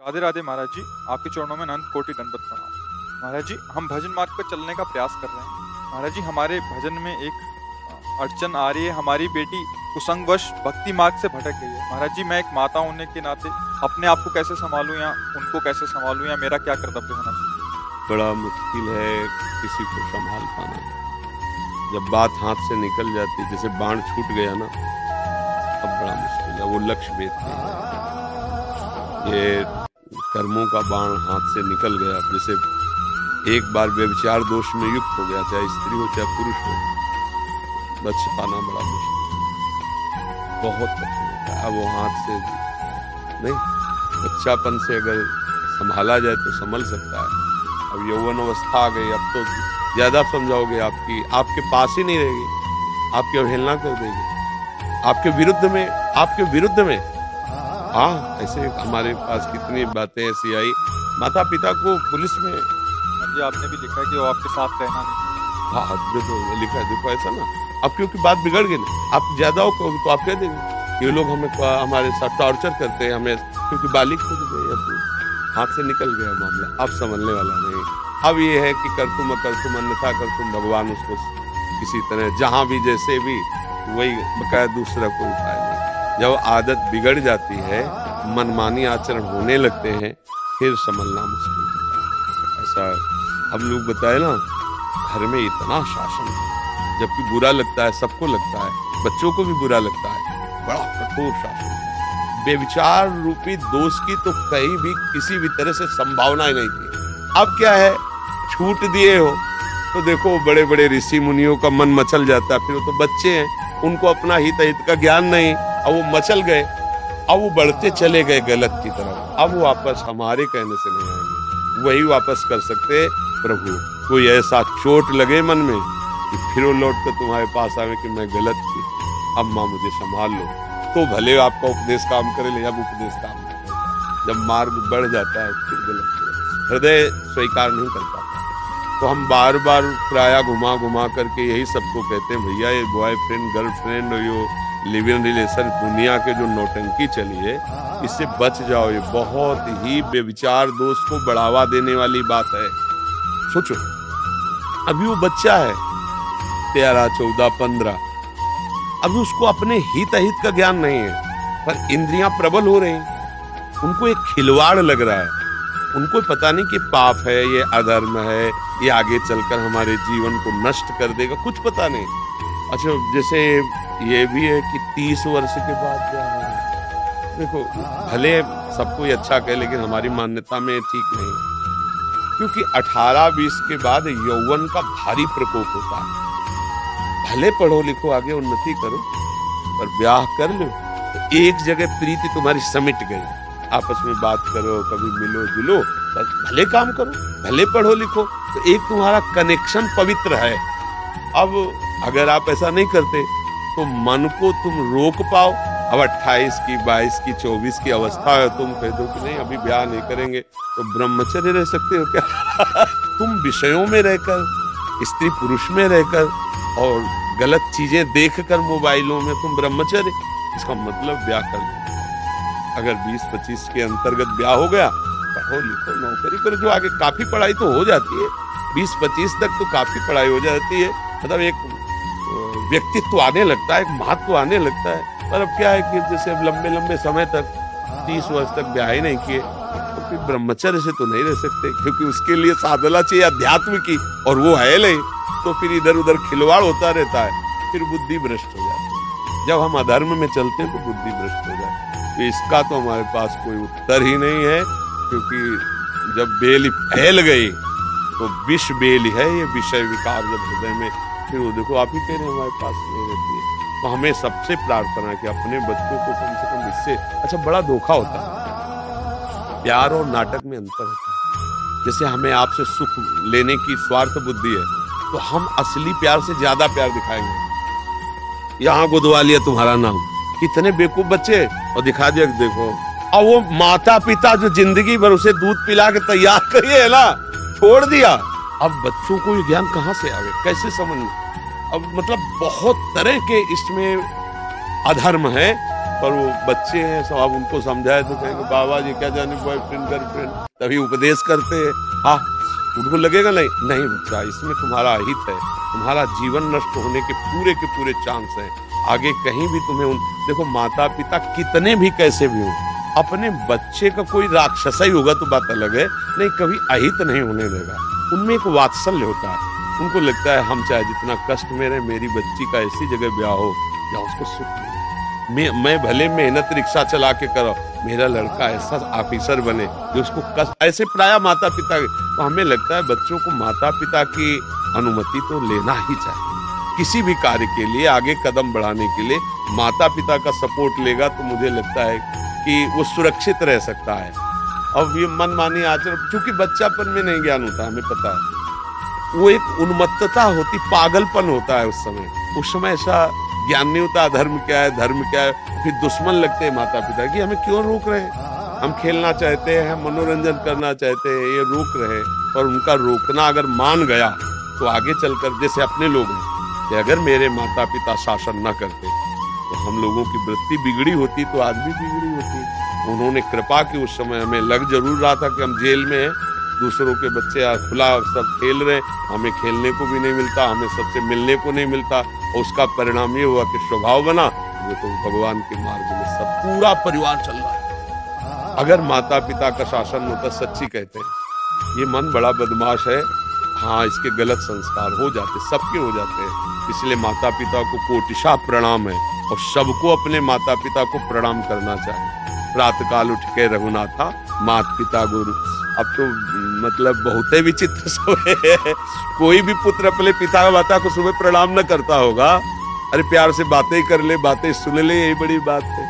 राधे राधे महाराज जी। आपके चरणों में अनंत कोटि दंडवत प्रणाम। महाराज जी, हम भजन मार्ग पर चलने का प्रयास कर रहे हैं। महाराज जी, हमारे भजन में एक अड़चन आ रही है। हमारी बेटी कुसंगवश भक्ति मार्ग से भटक गई है। महाराज जी, मैं एक माता होने के नाते अपने आप को कैसे संभालूं या उनको कैसे संभालूं या मेरा क्या कर्तव्य होना चाहिए? बड़ा मुश्किल है किसी को संभाल पाना। जब बात हाथ से निकल जाती, जैसे बाण छूट गया ना, अब बड़ा मुश्किल है। वो लक्ष्य भेद नहीं है। ये कर्मों का बाण हाथ से निकल गया, जैसे एक बार व्यभिचार दोष में युक्त हो गया, चाहे स्त्री हो चाहे पुरुष हो, बच पाना बड़ा मुश्किल है, बहुत कठिन होता है। अब वो हाथ से नहीं, बच्चापन से अगर संभाला जाए तो संभल सकता है। अब यौवन अवस्था आ गई, अब तो ज्यादा समझाओगे आपके पास ही नहीं रहेगी, आपकी अवहेलना कर देगी, आपके विरुद्ध में। हाँ, ऐसे हमारे पास कितनी बातें ऐसी आई। माता पिता को पुलिस में जी आपने भी लिखा है कि वो आपके साथ रहना नहीं। हाँ, देखो लिखा है, देखो ऐसा ना। अब क्योंकि बात बिगड़ गई ना, आप ज्यादा हो तो आप कह देंगे ये लोग हमारे साथ टॉर्चर करते हैं हमें, क्योंकि बालिक हो गई, अब हाथ से निकल गया मामला, अब संभलने वाला नहीं। अब ये है कि कर तुम अन्यथा कर तुम, भगवान उसको किसी तरह जहां भी जैसे भी, वही बकाया, दूसरा कोई उपाय नहीं। जब आदत बिगड़ जाती है, मनमानी आचरण होने लगते हैं, फिर संभलना मुश्किल होता है। ऐसा हम लोग बताए ना, घर में इतना शासन है, जबकि बुरा लगता है, सबको लगता है, बच्चों को भी बुरा लगता है, बड़ा कठोर शासन। बेविचार रूपी दोष की तो कहीं भी किसी भी तरह से संभावना ही नहीं थी। अब क्या है, छूट दिए हो तो देखो बड़े बड़े ऋषि मुनियों का मन मचल जाता है, फिर वो तो बच्चे हैं, उनको अपना हित का ज्ञान नहीं, अब वो मचल गए, अब वो बढ़ते चले गए गलत की तरफ। अब वो वापस हमारे कहने से नहीं आएंगे, वही वापस कर सकते प्रभु। कोई ऐसा चोट लगे मन में कि फिर वो लौट कर तुम्हारे पास आवे कि मैं गलत थी, अब माँ मुझे संभाल लो, तो भले आपका उपदेश काम करे, ले, अब उपदेश काम नहीं करता। जब मार्ग बढ़ जाता है फिर गलत, हृदय स्वीकार नहीं कर पाता। तो हम बार बार प्राय घुमा करके यही सबको कहते हैं, भैया ये बॉयफ्रेंड गर्लफ्रेंड और यो लिव इन रिलेशन, दुनिया के जो नौटंकी चली है, इससे बच जाओ। ये बहुत ही बेविचार दोष को बढ़ावा देने वाली बात है। सोचो, अभी वो बच्चा है 13, 14, 15, अभी उसको अपने हित अहित का ज्ञान नहीं है, पर इंद्रियां प्रबल हो रही, उनको एक खिलवाड़ लग रहा है। उनको पता नहीं कि पाप है, ये अधर्म है, ये आगे चलकर हमारे जीवन को नष्ट कर देगा, कुछ पता नहीं। अच्छा, जैसे ये भी है कि 30 वर्ष के बाद क्या होगा। देखो, भले सबको ही अच्छा कहे, लेकिन हमारी मान्यता में ठीक नहीं है, क्योंकि 18-20 के बाद यौवन का भारी प्रकोप होता है। भले पढ़ो लिखो, आगे उन्नति करो, पर ब्याह कर लो तो एक जगह प्रीति तुम्हारी समिट गई। आपस में बात करो, कभी मिलो जुलो, बस भले काम करो, भले पढ़ो लिखो, तो एक तुम्हारा कनेक्शन पवित्र है। अब अगर आप ऐसा नहीं करते तो मन को तुम रोक पाओ। अब 28 की, 22 की, 24 की अवस्था है, तुम कह दो कि नहीं अभी ब्याह नहीं करेंगे, तो ब्रह्मचर्य रह सकते हो क्या? तुम विषयों में रहकर, स्त्री पुरुष में रहकर और गलत चीजें देखकर मोबाइलों में तुम ब्रह्मचर्य, इसका मतलब ब्याह कर लो। अगर 20-25 के अंतर्गत ब्याह हो गया, पढ़ो लिखो, नौकरी करो, जो आगे काफी पढ़ाई तो हो जाती है, 20-25 तक तो काफी पढ़ाई हो जाती है, मतलब एक व्यक्तित्व आने लगता है, एक महत्व आने लगता है। पर अब क्या है कि जैसे अब लंबे समय तक 30 वर्ष तक ब्याह ही नहीं किए, तो फिर ब्रह्मचर्य से तो नहीं रह सकते, क्योंकि उसके लिए साधना चाहिए अध्यात्म की, और वो है नहीं, तो फिर इधर उधर खिलवाड़ होता रहता है, फिर बुद्धि भ्रष्ट हो जाती है। जब हम अधर्म में चलते हैं तो बुद्धि भ्रष्ट हो जाती है। तो इसका तो हमारे पास कोई उत्तर ही नहीं है, क्योंकि जब बेल फैल गई तो विष बेल है, ये विषय विकार जब हृदय में, फिर वो देखो आप ही कह रहे हैं हमारे पास नहीं रहती है। तो हमें सबसे प्रार्थना है कि अपने बच्चों को कम से कम इससे, अच्छा बड़ा धोखा होता है, प्यार और नाटक में अंतर होता है। जैसे हमें आपसे सुख लेने की स्वार्थ बुद्धि है, तो हम असली प्यार से ज्यादा प्यार दिखाएंगे। यहाँ गुदवा लिया तुम्हारा नाम, कितने बेवकूफ बच्चे, और दिखा दिया देखो। और वो माता पिता जो जिंदगी भर उसे दूध पिला के तैयार करिए ना, छोड़ दिया, अब बच्चों को ये ज्ञान कहां से आवे, कैसे समझ? अब मतलब बहुत तरह के इसमें अधर्म है, पर वो बच्चे हैं, सब आप उनको समझाए तो कहेंगे बाबा जी क्या जाने बॉयफ्रेंड गर्लफ्रेंड, तभी उपदेश करते हैं। हाँ, उनको लगेगा नहीं नहीं बच्चा, इसमें तुम्हारा अहित है, तुम्हारा जीवन नष्ट होने के पूरे चांस हैं, आगे कहीं भी तुम्हें देखो माता पिता कितने भी कैसे भी हो, अपने बच्चे का कोई राक्षस ही होगा तो बात अलग है, नहीं कभी अहित नहीं होने देगा। उनमें एक वात्सल्य होता है, उनको लगता है हम चाहे जितना कष्ट में रहे, मेरी बच्ची का ऐसी जगह ब्याह हो जहाँ उसको सुख मिले। मैं भले मेहनत रिक्शा चला के करो, मेरा लड़का ऐसा ऑफिसर बने जो उसको कष्ट, ऐसे प्राय माता पिता। तो हमें लगता है बच्चों को माता पिता की अनुमति तो लेना ही चाहिए, किसी भी कार्य के लिए आगे कदम बढ़ाने के लिए माता पिता का सपोर्ट लेगा तो मुझे लगता है कि वो सुरक्षित रह सकता है। अब ये मनमानी आचरण, क्योंकि बच्चापन में नहीं ज्ञान होता, हमें पता है, वो एक उन्मत्तता होती, पागलपन होता है उस समय ऐसा ज्ञान नहीं होता धर्म क्या है, धर्म क्या है। फिर दुश्मन लगते हैं माता पिता कि हमें क्यों रोक रहे हैं, हम खेलना चाहते हैं, हम मनोरंजन करना चाहते हैं, ये रोक रहे। और उनका रोकना अगर मान गया तो आगे चलकर, जैसे अपने लोग हैं कि अगर मेरे माता पिता शासन न करते तो हम लोगों की वृत्ति बिगड़ी होती, तो आज भी बिगड़ी होती। उन्होंने कृपा की, उस समय हमें लग जरूर रहा था कि हम जेल में हैं, दूसरों के बच्चे खुला सब खेल रहे, हमें खेलने को भी नहीं मिलता, हमें सबसे मिलने को नहीं मिलता, और उसका परिणाम ये हुआ कि स्वभाव बना, वो तो भगवान के मार्ग में सब पूरा परिवार चल रहा है। अगर माता पिता का शासन होता, सच्ची कहते हैं ये मन बड़ा बदमाश है, हाँ इसके गलत संस्कार हो जाते, सबके हो जाते हैं। इसलिए माता पिता को कोटिशा प्रणाम है, और सबको अपने माता पिता को प्रणाम करना चाहिए। प्रातःकाल उठ के रघुनाथा मात पिता गुरु, अब तो मतलब बहुत ही विचित्र सब है, कोई भी पुत्र अपने पिता माता को सुबह प्रणाम न करता होगा। अरे प्यार से बातें कर ले, बातें सुन ले, यही बड़ी बात है।